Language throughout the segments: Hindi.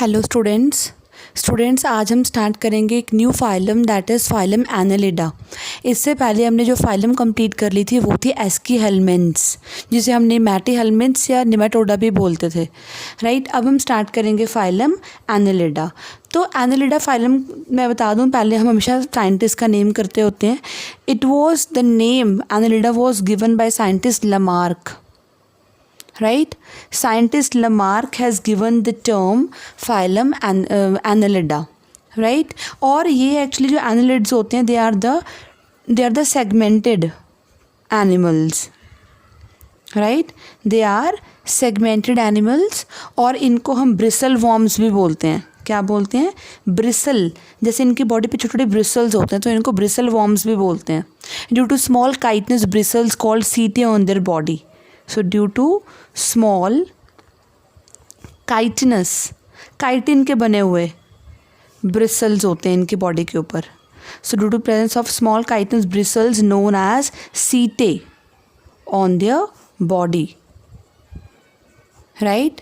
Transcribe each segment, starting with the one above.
हेलो स्टूडेंट्स आज हम स्टार्ट करेंगे एक new phylum that is phylum Annelida. इससे पहले हमने जो फाइलम कंप्लीट कर ली थी वो थी एस्कीहेलमिन्थ्स, जिसे हम नेमैटीहेलमिन्थ्स या निमेटोडा भी बोलते थे, राइट। अब हम स्टार्ट करेंगे फाइलम एनालिडा। तो एनालिडा फाइलम मैं बता दूं, पहले हम हमेशा साइंटिस्ट का नेम करते होते हैं। It was the name Annelida was given by scientist Lamarck, right? Scientist Lamarck has given the term phylum Annelida, right? और ये actually जो annelids होते हैं they are the segmented animals, right? They are segmented animals और इनको हम bristle worms भी बोलते हैं। क्या बोलते हैं? ब्रिसल। जैसे इनकी बॉडी पे छोटे छोटे ब्रिसल्स होते हैं तो इनको ब्रिसल वॉर्म्स भी बोलते हैं। Due to small chitinous bristles called setae on their body. So due to small chitinous, chitin के बने हुए ब्रिसल्स होते हैं इनकी बॉडी के ऊपर। So due to presence of small chitinous bristles known as setae on their body, right.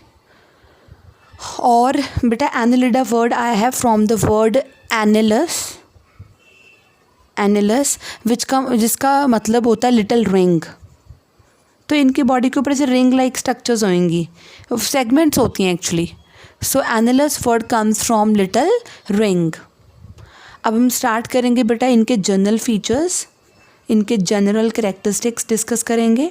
और बेटा Annelida word I have from the word annulus, annulus जिसका मतलब होता है लिटिल रिंग। तो इनकी बॉडी के ऊपर ऐसे रिंग लाइक स्ट्रक्चर्स होंगी, सेगमेंट्स होती हैं actually. So annulus word comes from little ring. अब हम स्टार्ट करेंगे बेटा इनके जनरल फीचर्स, इनके जनरल कैरेक्टरिस्टिक्स डिस्कस करेंगे।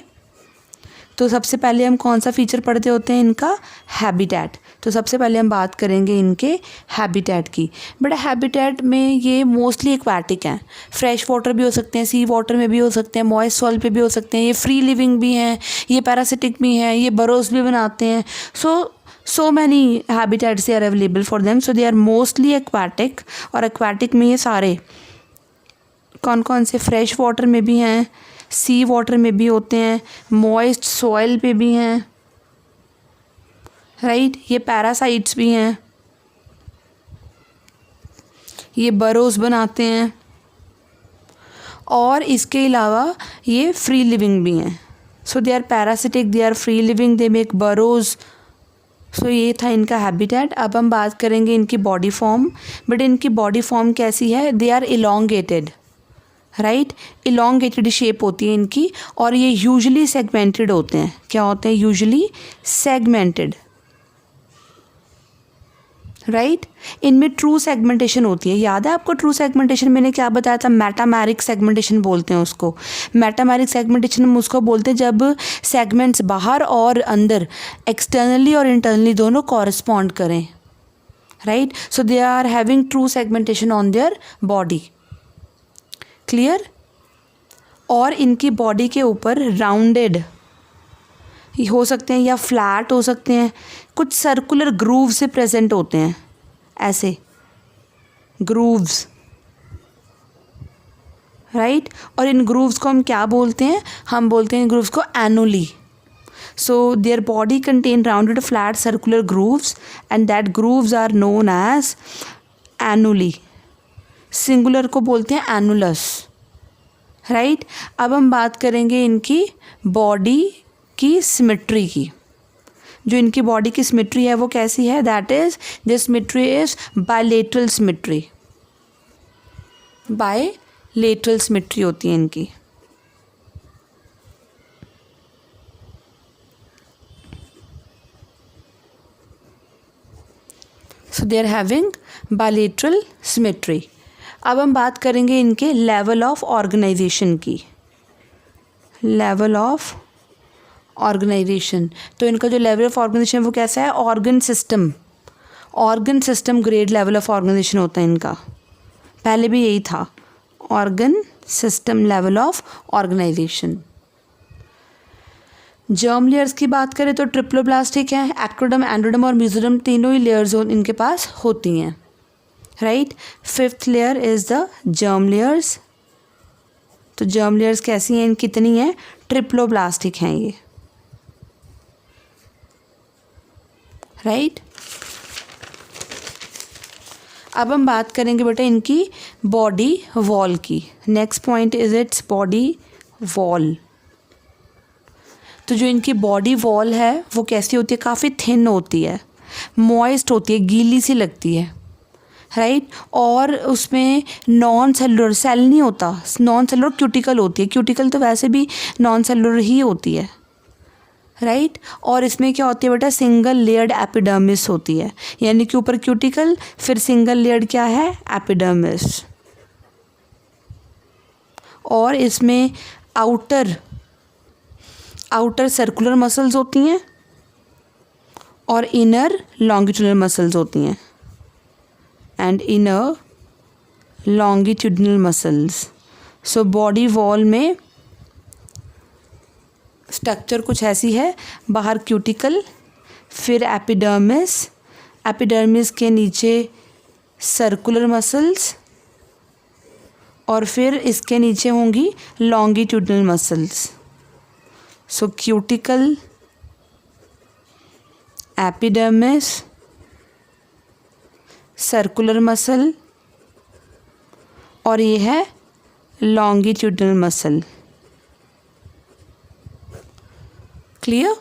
तो सबसे पहले हम कौन सा फीचर पढ़ते होते हैं? इनका हैबिटेट। तो सबसे पहले हम बात करेंगे इनके हैबिटेट की। बेटा हैबिटेट में ये मोस्टली एक्वाटिक हैं, फ्रेश वाटर भी हो सकते हैं, सी वाटर में भी हो सकते हैं, मॉइस्ट सॉइल पे भी हो सकते हैं, ये फ्री लिविंग भी हैं, ये पैरासिटिक भी हैं, ये बरोज भी बनाते हैं। So many habitats are available for them. So they are mostly aquatic. और एक्वाटिक में ये सारे कौन कौन से? फ्रेश वाटर में भी हैं, सी वाटर में भी होते हैं, मॉइस्ट सॉइल पे भी हैं, राइट। ये पैरासाइट्स भी हैं, ये बरोज बनाते हैं, और इसके अलावा ये फ्री लिविंग भी हैं। So they are parasitic, they are free living, they make burrows. So ये था इनका हैबिटेट। अब हम बात करेंगे इनकी बॉडी फॉर्म। बट इनकी बॉडी फॉर्म कैसी है? They are elongated, right. Elongated shape होती है इनकी, और ये यूजुअली सेगमेंटेड होते हैं। क्या होते हैं? Usually segmented, right. इनमें ट्रू सेगमेंटेशन होती है। याद है आपको ट्रू सेगमेंटेशन मैंने क्या बताया था? मेटामेरिक सेगमेंटेशन बोलते हैं उसको। मेटामेरिक सेगमेंटेशन हम उसको बोलते हैं जब सेगमेंट्स बाहर और अंदर, एक्सटर्नली और इंटरनली दोनों कॉरस्पॉन्ड करें, right. So they are having true segmentation on their body, clear. और इनकी बॉडी के ऊपर राउंडेड हो सकते हैं या फ्लैट हो सकते हैं, कुछ सर्कुलर ग्रूव से प्रेजेंट होते हैं, ऐसे ग्रूव्स, राइट। और इन ग्रूव्स को हम क्या बोलते हैं? हम बोलते हैं इन ग्रूव्स को annuli. So their body contain rounded flat circular grooves and that grooves are known as annuli. Singular को बोलते हैं एनुलस, राइट। अब हम बात करेंगे इनकी बॉडी की सिमेट्री की। जो इनकी बॉडी की सिमेट्री है वो कैसी है? That is the symmetry is bilateral symmetry. Bilateral symmetry होती है इनकी। So they are having bilateral symmetry. अब हम बात करेंगे इनके लेवल ऑफ ऑर्गेनाइजेशन की। लेवल ऑफ ऑर्गेनाइजेशन, तो इनका जो लेवल ऑफ ऑर्गेनाइजेशन वो कैसा है? Organ system grade level of organization होता है इनका। पहले भी यही था, organ system level of organization. Germ layers की बात करें तो ट्रिप्लोब्लास्टिक है, एक्टोडर्म, एंडोडर्म और मेसोडर्म तीनों ही लेयर्स इनके पास होती हैं, right. Fifth layer is the germ layers. तो जर्म लेयर्स कैसी हैं? कितनी हैं? ट्रिप्लोब्लास्टिक हैं ये, राइट। अब हम बात करेंगे बेटा इनकी बॉडी वॉल की। Next point is its body wall. तो जो इनकी बॉडी वॉल है वो कैसी होती है? काफ़ी थिन होती है, मॉइस्ट होती है, गीली सी लगती है, राइट। और उसमें नॉन सेलुलर सेल नहीं होता, नॉन सेलुलर क्यूटिकल होती है। क्यूटिकल तो वैसे भी नॉन सेलुलर ही होती है, राइट। और इसमें क्या होती है बेटा, सिंगल लेयर्ड एपिडर्मिस होती है, यानी कि ऊपर क्यूटिकल, फिर सिंगल लेयर्ड क्या है, एपिडर्मिस। और इसमें आउटर सर्कुलर मसल्स होती हैं और इनर लॉन्गिट्यूडनल मसल्स होती हैं, and inner longitudinal muscles. So body wall में स्ट्रक्चर कुछ ऐसी है, बाहर क्यूटिकल, फिर एपिडर्मिस, एपिडर्मिस के नीचे सर्कुलर मसल्स, और फिर इसके नीचे होंगी लॉन्गिट्यूडनल मसल्स। सो क्यूटिकल, एपिडर्मिस, सर्कुलर मसल, और ये है longitudinal muscle. Clear?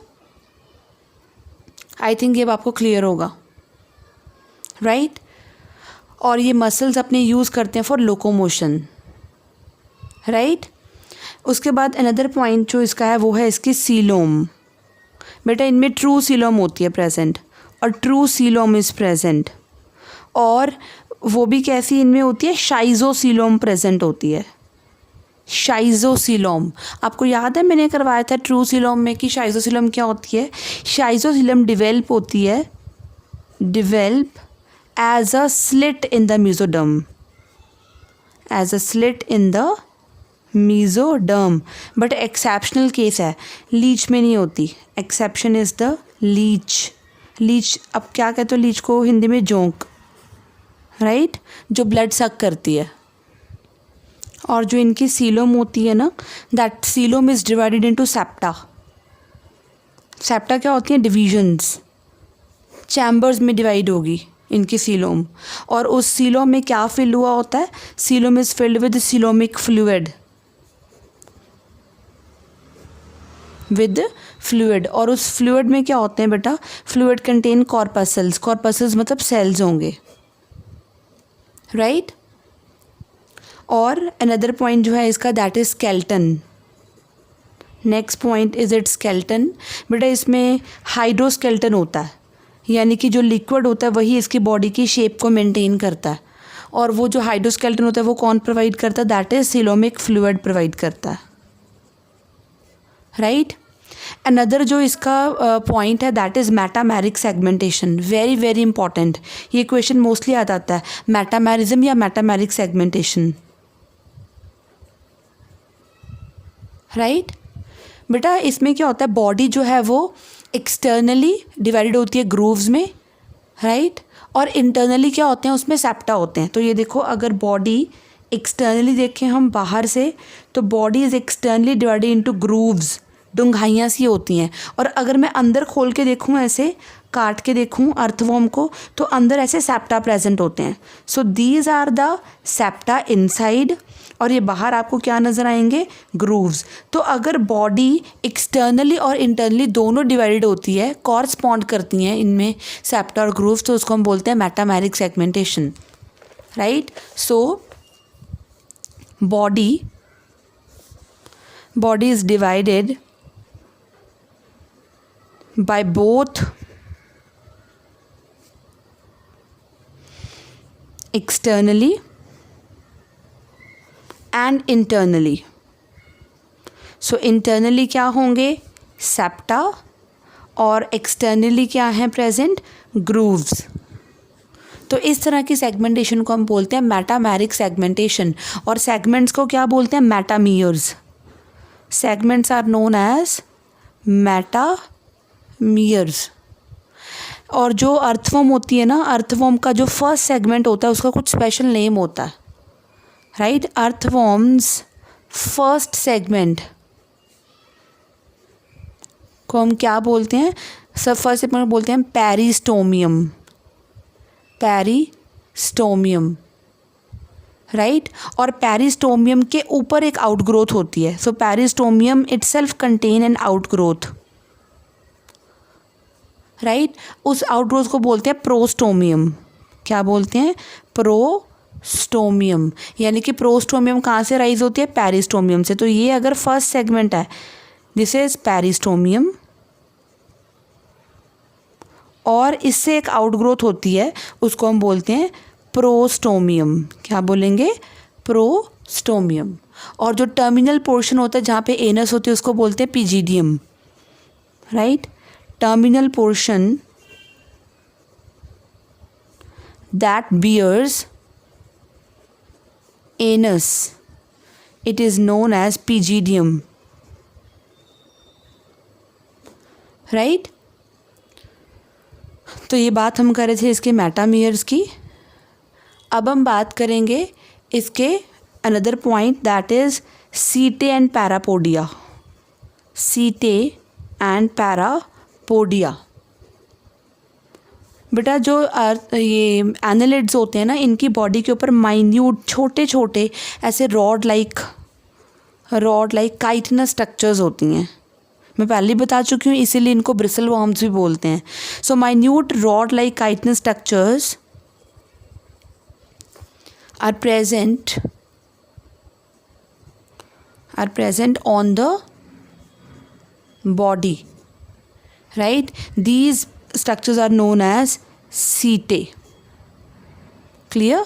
I think ये अब आपको क्लियर होगा, राइट। और ये मसल्स अपने यूज़ करते हैं फॉर लोकोमोशन, राइट। उसके बाद अनदर पॉइंट जो इसका है वो है इसकी सीलोम। बेटा इनमें ट्रू सीलोम होती है प्रेजेंट, और ट्रू सीलोम इज़ प्रेजेंट, और वो भी कैसी इनमें होती है, शाइजोसीलोम प्रेजेंट होती है। शाइजोसीलोम, आपको याद है मैंने करवाया था ट्रू सीलोम में कि शाइजोसीलोम क्या होती है। शाइजोसीलोम डिवेल्प होती है, develop as a slit in the mesoderm, as a slit in the mesoderm. But exceptional case है, लीच में नहीं होती। Exception is the leech. Leech, अब क्या कहते हो लीच को हिंदी में, जोंक, राइट, जो ब्लड सक करती है। और जो इनकी सीलोम होती है ना, that coelom is divided into septa. Septa क्या होती हैं, डिविजन्स, चैम्बर्स में डिवाइड होगी इनकी सीलोम। और उस सीलोम में क्या फिल हुआ होता है, coelom is filled with coelomic fluid, with fluid. और उस फ्लूइड में क्या होते हैं बेटा, फ्लूइड कंटेन कॉर्पसल्स, कॉर्पसल्स मतलब सेल्स होंगे, राइट। और अनदर पॉइंट जो है इसका, that is skeleton. Next point is it skeleton. बेटा इसमें हाइड्रोस्केलेटन होता है, यानी कि जो लिक्विड होता है वही इसकी बॉडी की शेप को मेंटेन करता है। और वो जो हाइड्रोस्केलेटन होता है वो कौन प्रोवाइड करता है, that is coelomic fluid provide करता है, राइट। अनदर जो इसका पॉइंट है that is metameric segmentation. Very very important, ये क्वेश्चन मोस्टली आ जाता है, मेटामेरिज्म या मेटामेरिक सेगमेंटेशन, राइट। बेटा इसमें क्या होता है, बॉडी जो है वो एक्सटर्नली डिवाइडेड होती है ग्रूव्स में, राइट। और इंटरनली क्या होते हैं, उसमें सेप्टा होते हैं। तो ये देखो, अगर बॉडी एक्सटर्नली देखें हम बाहर से, तो body is externally divided into grooves, डुंगाइयाँ सी होती हैं। और अगर मैं अंदर खोल के देखूँ, ऐसे काट के देखूँ अर्थवॉर्म को, तो अंदर ऐसे सेप्टा प्रेजेंट होते हैं। So these are the septa inside, और ये बाहर आपको क्या नज़र आएंगे, ग्रूव्स। तो अगर बॉडी एक्सटर्नली और इंटरनली दोनों डिवाइडेड होती है, कॉरस्पॉन्ड करती हैं इनमें सेप्टा और ग्रूव्स, तो उसको हम बोलते हैं metameric segmentation, right. So body is divided by both externally and internally. So internally क्या होंगे, सेप्टा, और एक्सटर्नली क्या है प्रेजेंट, ग्रूव्स। तो इस तरह की सेगमेंटेशन को हम बोलते हैं मेटामेरिक सेगमेंटेशन। और सेगमेंट्स को क्या बोलते हैं, metameres. Segments are known as metameres. और जो अर्थवॉर्म होती है ना, अर्थवॉर्म का जो फर्स्ट सेगमेंट होता है उसका कुछ स्पेशल नेम होता है, राइट। अर्थवॉर्म्स फर्स्ट सेगमेंट को हम क्या बोलते हैं, सब फर्स्ट सेगमेंट बोलते हैं पेरिस्टोमियम, पेरिस्टोमियम, राइट। और पेरिस्टोमियम के ऊपर एक आउटग्रोथ होती है। So peristomium itself contain an outgrowth, right, उस आउटग्रोथ को बोलते हैं प्रोस्टोमियम। क्या बोलते हैं? प्रोस्टोमियम। यानी कि प्रोस्टोमियम कहाँ से राइज होती है? पेरिस्टोमियम से। तो ये अगर फर्स्ट सेगमेंट है, दिस इज पेरिस्टोमियम, और इससे एक आउटग्रोथ होती है, उसको हम बोलते हैं प्रोस्टोमियम। क्या बोलेंगे? प्रोस्टोमियम। और जो टर्मिनल पोर्शन होता है जहाँ पे एनस होती है उसको बोलते हैं pygidium. Right, terminal portion that bears anus, it is known as pygidium. Right, तो ये बात हम कर रहे थे इसके मेटामियर्स की। अब हम बात करेंगे इसके अनदर पॉइंट, दैट इज सीटे एंड पैरापोडिया। सीटे एंड पैरापोडिया। बेटा जो ये एनालिड्स होते हैं ना, इनकी बॉडी के ऊपर माइन्यूट छोटे छोटे ऐसे रॉड लाइक काइटिनस स्ट्रक्चर्स होती हैं। मैं पहले ही बता चुकी हूँ, इसीलिए इनको ब्रिसल वॉर्म्स भी बोलते हैं। So minute rod like chitinous structures are present on the body, right? These structures are known as setae. Clear?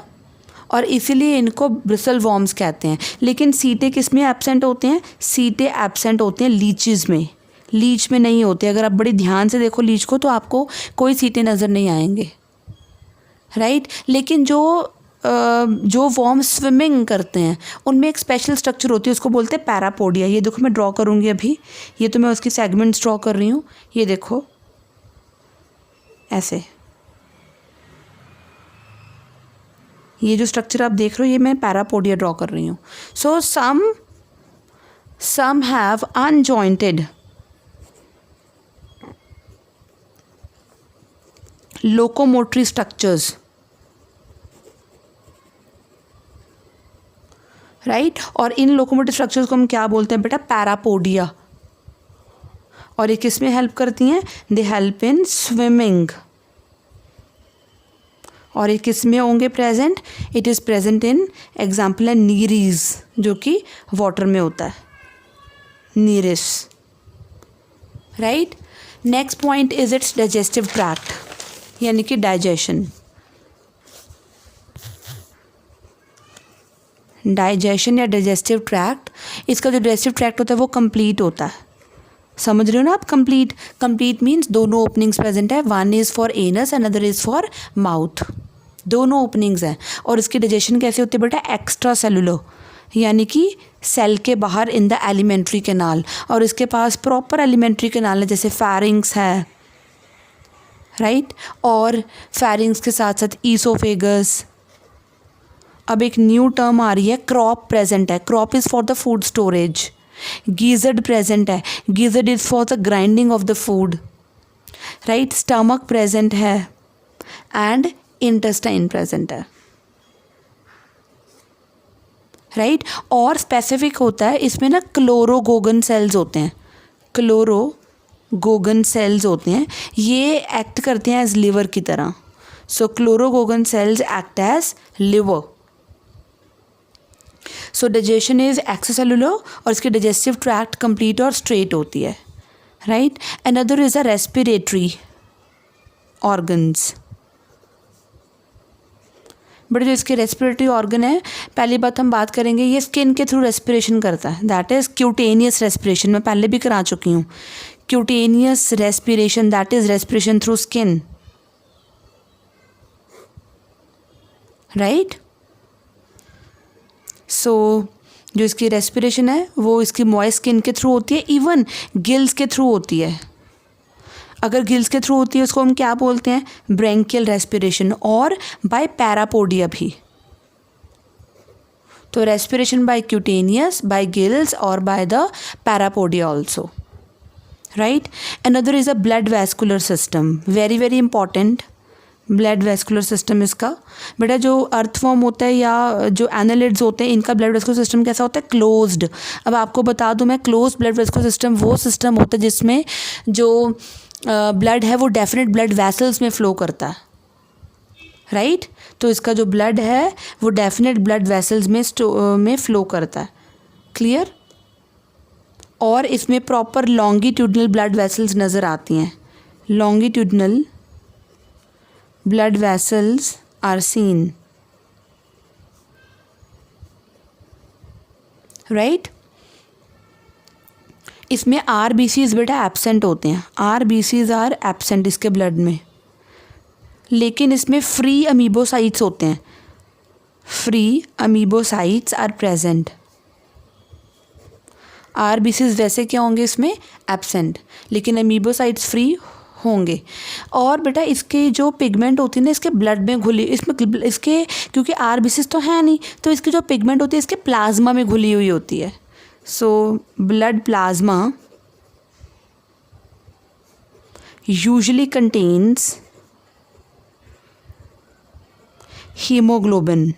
और इसीलिए इनको ब्रिसल वॉर्म्स कहते हैं। लेकिन सीटे किस में एब्सेंट होते हैं? सीटे एब्सेंट होते हैं लीचेस में, लीच में नहीं होते। अगर आप बड़ी ध्यान से देखो लीच को तो आपको कोई सीटे नज़र नहीं आएंगे, राइट? लेकिन जो वॉर्म स्विमिंग करते हैं उनमें एक स्पेशल स्ट्रक्चर होती है, उसको बोलते हैं पैरापोडिया। ये देखो मैं ड्रॉ करूँगी अभी, ये तो मैं उसकी सेगमेंट्स ड्रॉ कर रही हूँ। ये देखो ऐसे, ये जो स्ट्रक्चर आप देख रहे हो ये मैं पैरापोडिया ड्रॉ कर रही हूँ। सो some have unjointed locomotory structures, right? और इन लोकोमोटिव स्ट्रक्चर्स को हम क्या बोलते हैं बेटा? पैरापोडिया। और ये किस में हेल्प करती हैं? They help in swimming. और ये किस में होंगे present? It is present in, example है नीरीज, जो कि वाटर में होता है, nereis, right? Next point is its digestive tract, यानी कि डाइजेशन। डाइजेशन या डाइजेस्टिव ट्रैक्ट, इसका जो डाइजेस्टिव ट्रैक्ट होता है वो कंप्लीट होता है। समझ रहे हो ना आप? कंप्लीट मीन्स दोनों ओपनिंग्स प्रेजेंट है, one is for anus another is for mouth, दोनों ओपनिंग्स हैं। और इसकी डाइजेशन कैसे होती है बेटा? एक्स्ट्रा सेलुलर, यानी कि सेल के बाहर इन द एलिमेंट्री कैनाल। और इसके पास प्रॉपर एलिमेंट्री कैनाल है, जैसे फैरिंग्स है, राइट? और फैरिंग्स के साथ साथ ईसोफेगस। अब एक न्यू टर्म आ रही है, क्रॉप प्रेजेंट है। Crop is for the food storage. Gizzard present है, gizzard is for the grinding of the food, right? Stomach present है एंड इंटेस्टाइन प्रेजेंट है, राइट? और स्पेसिफिक होता है इसमें ना, क्लोरोगोगन सेल्स होते हैं, क्लोरोगोगन सेल्स होते हैं, ये एक्ट करते हैं एज लिवर की तरह। So chloragogen cells act as liver. So digestion is extracellular और इसकी डाइजेस्टिव ट्रैक्ट कंप्लीट और स्ट्रेट होती है, right? Another is a respiratory organs. But जो इसके रेस्पिरेटरी ऑर्गन है, पहली बात हम बात करेंगे, ये स्किन के थ्रू रेस्पिरेशन करता है, दैट इज़ क्यूटेनियस रेस्पिरेशन। मैं पहले भी करा चुकी हूँ, cutaneous respiration, that is respiration through skin, right? So जो इसकी रेस्पिरेशन है वो इसकी मॉइस्ट स्किन के थ्रू होती है, इवन गिल्स के थ्रू होती है। अगर गिल्स के थ्रू होती है उसको हम क्या बोलते हैं? ब्रेंकियल रेस्पिरेशन, और बाय पैरापोडिया भी। तो respiration by cutaneous, by gills और by the parapodia also, right? Another is a blood vascular system, very very important. Blood vascular system इसका बेटा, जो अर्थवॉर्म होता है या जो एनालिड्स होते हैं, इनका ब्लड वैस्कुलर सिस्टम कैसा होता है? क्लोज्ड। अब आपको बता दूं मैं, क्लोज ब्लड वैस्कुलर सिस्टम वो सिस्टम होता है जिसमें जो ब्लड है वो डेफिनेट ब्लड वेसल्स में फ़्लो करता है, राइट तो इसका जो ब्लड है वो डेफिनेट ब्लड वेसल्स में फ़्लो करता है, क्लियर। और इसमें प्रॉपर लॉन्गिट्यूडनल ब्लड वेसल्स नज़र आती हैं, longitudinal blood vessels are seen, right. इसमें RBCs बेटा एब्सेंट होते हैं, RBCs आर एब्सेंट इसके ब्लड में, लेकिन इसमें फ्री अमीबोसाइट्स होते हैं, free amoebocytes are present. RBCs वैसे क्या होंगे इसमें एब्सेंट, लेकिन अमीबोसाइट्स फ्री होंगे। और बेटा इसके जो पिगमेंट होती है ना इसके ब्लड में घुली, इसमें इसके क्योंकि RBCs तो है नहीं तो इसकी जो पिगमेंट होती है इसके प्लाज्मा में घुली हुई होती है। So blood plasma usually contains haemoglobin,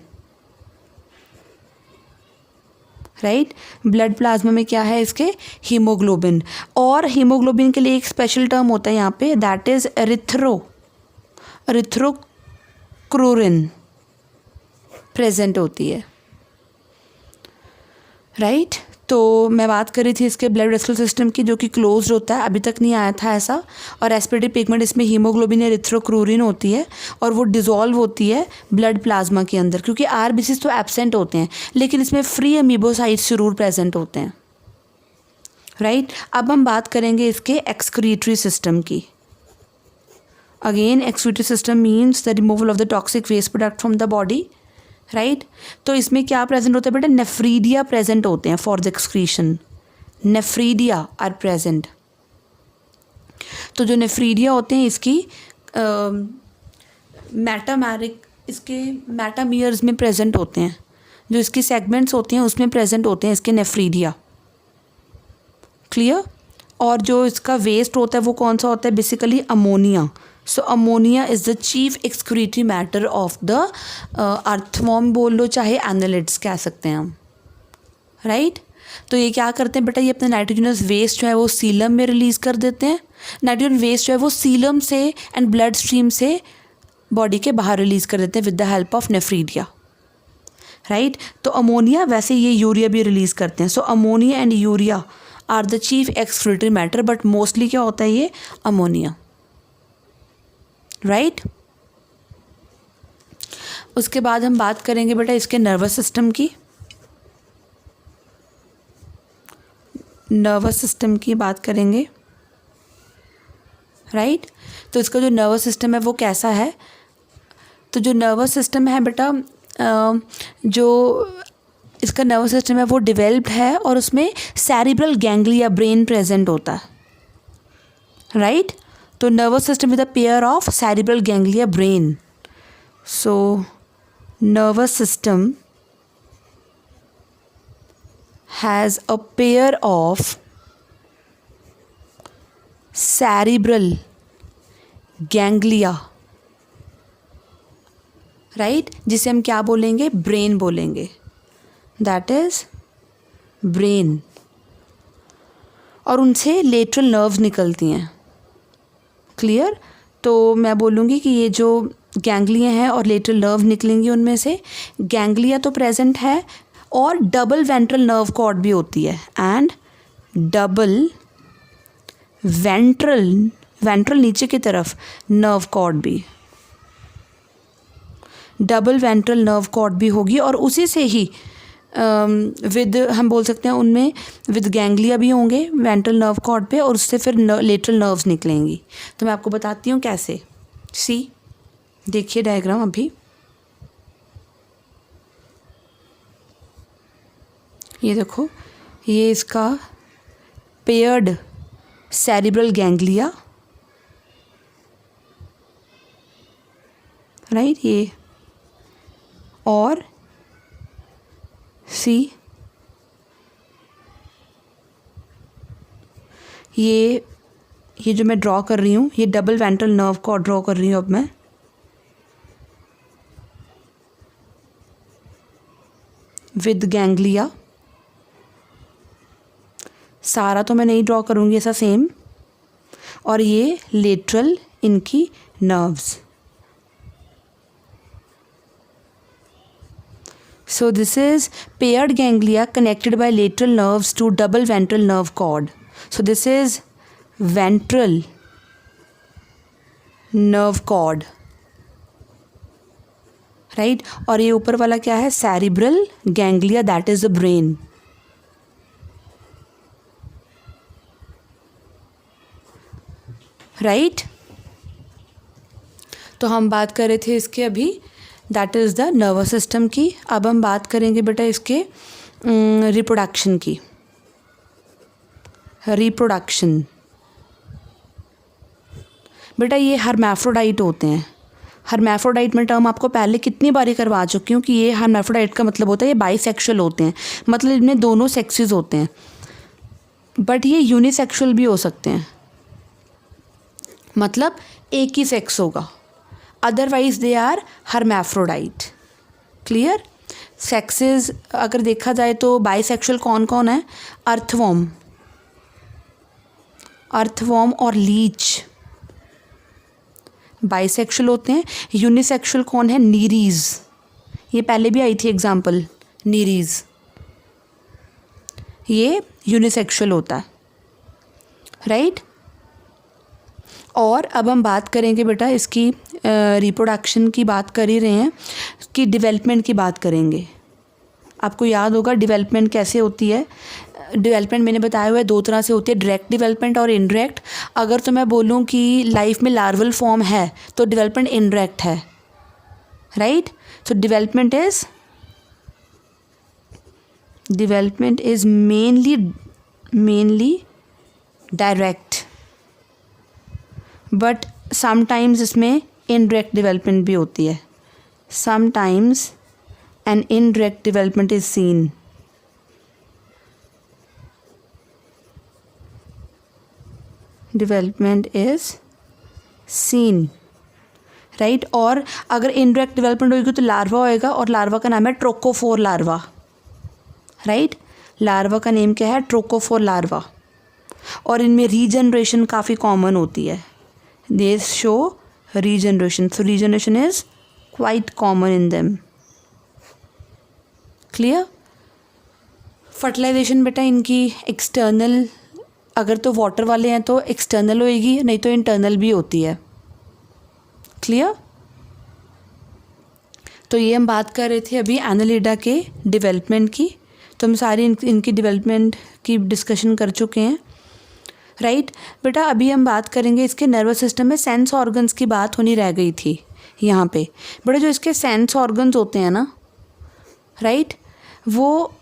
right blood plasma में क्या है इसके हीमोग्लोबिन। और हीमोग्लोबिन के लिए एक स्पेशल टर्म होता है यहाँ पे, दैट इज़ एरिथ्रोक्रोरिन प्रेजेंट होती है, राइट तो मैं बात कर रही थी इसके ब्लड वेसल सिस्टम की जो कि क्लोज्ड होता है, अभी तक नहीं आया था ऐसा। और एस्पिरेटिव पिगमेंट इसमें हीमोग्लोबिन या एरिथ्रोक्रोरिन होती है और वो डिज़ोल्व होती है ब्लड प्लाज्मा के अंदर, क्योंकि RBCs तो एब्सेंट होते हैं लेकिन इसमें फ्री अमीबोसाइट्स जरूर प्रेजेंट होते हैं, राइट। अब हम बात करेंगे इसके एक्सक्रीटरी सिस्टम की। Again excretory system means the removal of the toxic waste product from the body, right तो इसमें क्या प्रेजेंट होता है बेटा, नेफ्रीडिया प्रेजेंट होते हैं for the excretion, nephridia are present. तो जो नेफ्रीडिया होते हैं इसकी इसके मेटामियर्स में प्रेजेंट होते हैं, जो इसकी सेगमेंट्स होती हैं उसमें प्रेजेंट होते हैं इसके नेफ्रीडिया, क्लियर। और जो इसका वेस्ट होता है वो कौन सा होता है, basically ammonia. So ammonia is the chief excretory matter of the earthworm बोल लो चाहे एनालिड्स कह सकते हैं हम, राइट तो ये क्या करते हैं बेटा, ये अपने नाइट्रोजनस वेस्ट जो है वो सीलम में रिलीज़ कर देते हैं। नाइट्रोजन वेस्ट जो है वो सीलम से एंड ब्लड स्ट्रीम से बॉडी के बाहर रिलीज़ कर देते हैं with the help of nephridia, right तो अमोनिया वैसे ये यूरिया भी रिलीज़ करते हैं। So ammonia and urea are the chief excretory matter, but mostly क्या होता है ये अमोनिया, राइट उसके बाद हम बात करेंगे बेटा इसके नर्वस सिस्टम की। नर्वस सिस्टम की बात करेंगे, राइट तो इसका जो नर्वस सिस्टम है वो कैसा है, तो जो नर्वस सिस्टम है बेटा जो इसका नर्वस सिस्टम है वो डिवेल्प्ड है और उसमें सेरिब्रल गैंग्लिया ब्रेन प्रेजेंट होता है, राइट तो nervous system with a pair of cerebral ganglia brain. So nervous system has a pair of cerebral ganglia, right जिसे हम क्या बोलेंगे, ब्रेन बोलेंगे, दैट इज ब्रेन। और उनसे लेटरल नर्व्स निकलती हैं, क्लियर तो मैं बोलूँगी कि ये जो गैंग्लिया हैं और लेटरल नर्व निकलेंगी उनमें से गैंग्लिया तो प्रेजेंट है और डबल वेंट्रल नर्व कॉर्ड भी होती है एंड डबल वेंट्रल नीचे की तरफ नर्व कॉर्ड भी, डबल वेंट्रल नर्व कॉर्ड भी होगी और उसी से ही विद हम बोल सकते हैं उनमें विद गैंग्लिया भी होंगे वेंट्रल नर्व कॉर्ड पे और उससे फिर लेटरल नर्व्स निकलेंगी। तो मैं आपको बताती हूँ कैसे, सी देखिए डायग्राम अभी, ये देखो ये इसका पेयर्ड सेरिब्रल गैंग्लिया, राइट ये और सी ये जो मैं ड्रॉ कर रही हूँ ये डबल वेंट्रल नर्व को ड्रॉ कर रही हूँ अब मैं, विद गैंग्लिया। सारा तो मैं नहीं ड्रॉ करूँगी ऐसा सेम, और ये लेटरल इनकी nerves. So this is paired ganglia connected by lateral nerves to double ventral nerve cord. So this is ventral nerve cord, right? और ये ऊपर वाला क्या है? cerebral ganglia, that is the brain. Right? तो हम बात कर रहे थे इसके अभी, that is the nervous system की। अब हम बात करेंगे बेटा इसके रिप्रोडक्शन की। रिप्रोडक्शन बेटा ये हर्मैफ्रोडाइट होते हैं। हर्मैफ्रोडाइट में टर्म आपको पहले कितनी बारी करवा चुकी हूँ कि ये हर्मैफ्रोडाइट का मतलब होता है ये बाइसेक्सुअल होते हैं, मतलब इनमें दोनों सेक्सेस होते हैं, बट ये यूनिसेक्सुअल भी हो सकते हैं, मतलब एक ही सेक्स होगा, otherwise they are hermaphrodite. Clear? Sexes अगर देखा जाए तो बाइसेक्सुअल कौन कौन है? अर्थवॉर्म और लीच बाइसेक्सुअल होते हैं। यूनिसेक्सुअल कौन है? नीरीज, ये पहले भी आई थी एग्जाम्पल, नीरीज, ये यूनिसेक्सुअल होता है, राइट? और अब हम बात करेंगे बेटा इसकी रिप्रोडक्शन की बात कर ही रहे हैं कि डेवलपमेंट की बात करेंगे। आपको याद होगा डेवलपमेंट कैसे होती है। डेवलपमेंट मैंने बताया हुआ है दो तरह से होती है, डायरेक्ट डेवलपमेंट और इनडायरेक्ट। अगर तो मैं बोलूँ कि लाइफ में लार्वल फॉर्म है तो डेवलपमेंट इनडायरेक्ट है, right? So development is mainly direct, but sometimes इसमें इनडायरेक्ट डेवलपमेंट भी होती है। Sometimes an indirect development is seen. Development is seen, right? और अगर इनडायरेक्ट डेवलपमेंट होगी तो लार्वा होएगा, और लार्वा का नाम है ट्रोकोफोर लार्वा, राइट? लार्वा का नेम क्या है? Trochophore larva. और इनमें रीजनरेशन काफ़ी कॉमन होती है। They show regeneration. So regeneration is quite common in them. Clear? Fertilization बेटा इनकी एक्सटर्नल, अगर तो वाटर वाले हैं तो एक्सटर्नल होएगी, नहीं तो इंटरनल भी होती है। क्लियर? तो ये हम बात कर रहे थे अभी एनालिडा के डेवलपमेंट की, तो हम सारी इनकी डेवलपमेंट की डिस्कशन कर चुके हैं, राइट? बेटा अभी हम बात करेंगे इसके नर्वस सिस्टम में सेंस ऑर्गन्स की बात होनी रह गई थी यहाँ पे। बेटा जो इसके सेंस ऑर्गन्स होते हैं ना, राइट, वो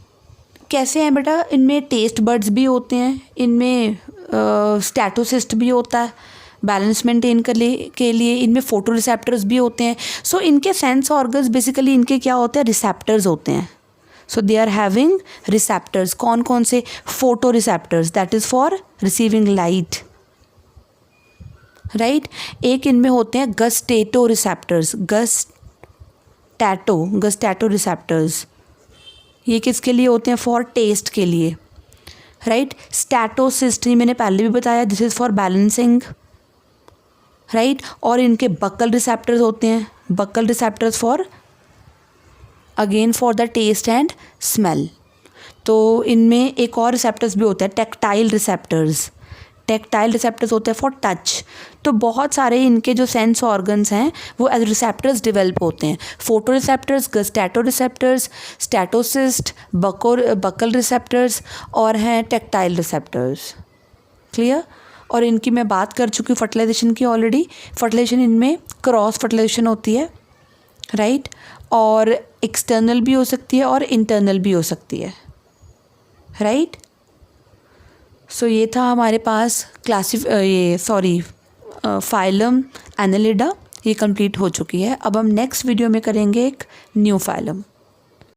कैसे हैं बेटा? इनमें टेस्ट बड्स भी होते हैं, इनमें स्टैटोसिस्ट भी होता है बैलेंस मेंटेन के लिए, इनमें फोटो रिसेप्टर्स भी होते हैं। सो इनके सेंस ऑर्गन्स बेसिकली इनके क्या होते हैं? रिसेप्टर्स होते हैं। So they are having receptors. कौन कौन से? Photo receptors, that is for receiving light, right? एक इनमें होते हैं गस्टेटो रिसेप्टर्स, गस्टैटो रिसेप्टर्स, ये किसके लिए होते हैं? फॉर टेस्ट के लिए, राइट? स्टैटोसिस्ट मैंने पहले भी बताया, this is for balancing, right? और इनके बक्कल रिसेप्टर्स होते हैं, buccal receptors for again for the taste and smell. तो इनमें एक और रिसेप्टर्स भी होते हैं, टेक्टाइल रिसेप्टर्स होते हैं फॉर टच। तो बहुत सारे इनके जो सेंस ऑर्गन्स हैं वो एज रिसेप्टर्स डेवलप होते हैं। Photo receptors, gustato receptors, statocyst, buccal receptors और हैं टेक्टाइल रिसेप्टर्स। क्लियर? और इनकी मैं बात कर चुकी हूँ फर्टिलाइजेशन की ऑलरेडी। फर्टिलाइजेशन इनमें क्रॉस फर्टिलाइजेशन होती है, राइट? और एक्सटर्नल भी हो सकती है और इंटरनल भी हो सकती है, राइट? सो ये था हमारे पास फाइलम एनालिडा, ये कंप्लीट हो चुकी है। अब हम नेक्स्ट वीडियो में करेंगे एक न्यू फाइलम।